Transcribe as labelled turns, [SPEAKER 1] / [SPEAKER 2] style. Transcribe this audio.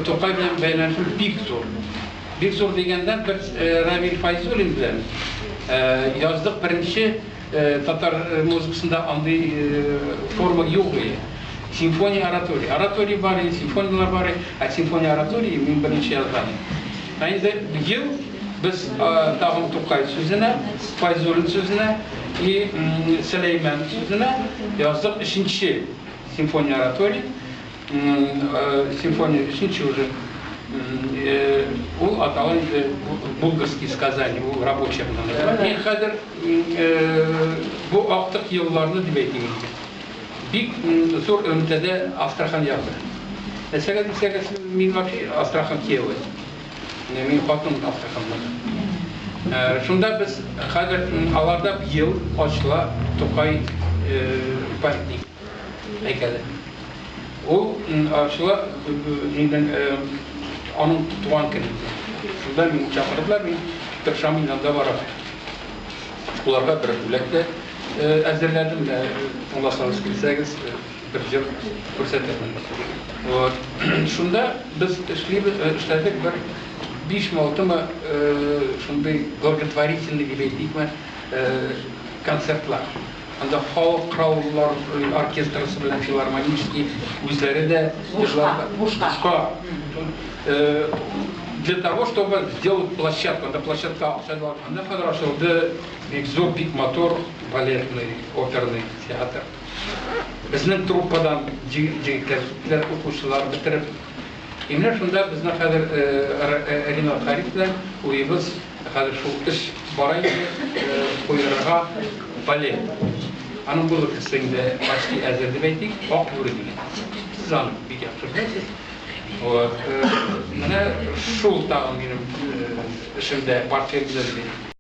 [SPEAKER 1] Tokay bilen beylentül bik zor. Bik zor degenden bir Ravil Fayzul'in bilen yazdık birinci Tatar müzikasında andy forma yok ya. Simfoniya oratori. Oratori var, simfoniyalar var. Simfoniya oratori min birinci yazgan. Aynı yıl biz Tahom Tokay sözüne, Fayzul'un sözüne, Süleyman sözüne yazdık ikinci simfoniya oratori. Симфония Шинчи уже у аталан булгарский сказания, у рабочих называется. И хадер bu актык yıllarını dibeytimiz. Big zor ömtede Astrahan yazdı. Mesela min вообще Astrahan Kiyev. Min patron Astrahan'da. Şunda biz hader alarda bir yıl açla Tokay pamятник heykeli. O aşıla onun tutulan kırdı. Şundan beni çağırdılar, beni Şamil'den de var. Onlarla bir ülkede hazırladım da ondan sonra bilseniz bir yıl fırsatım. Şunda biz işledik bir 5 Mart'ta şunda благотворительный gibi dedik mi konsertler. Anda halk krallar orkestrası bilen filarmonический üzeri de Бушка. Для того, чтобы сделать площадку, anda площадка anda федерашылды зор бик мотор балетный, оперный театр. Bizning truppadan jigitler o'quvchilar bitirib, endi shunda bizni hozir Rinat Xarit bilan o'yimiz hozir shu ish boraylik qo'yirga balet. Anın bu kısmında başka azirde beytik, ok yürüdüğü. Siz anı bir yaptırmışsınız. Bana şu tağım benim işimde partiyel güzeldi.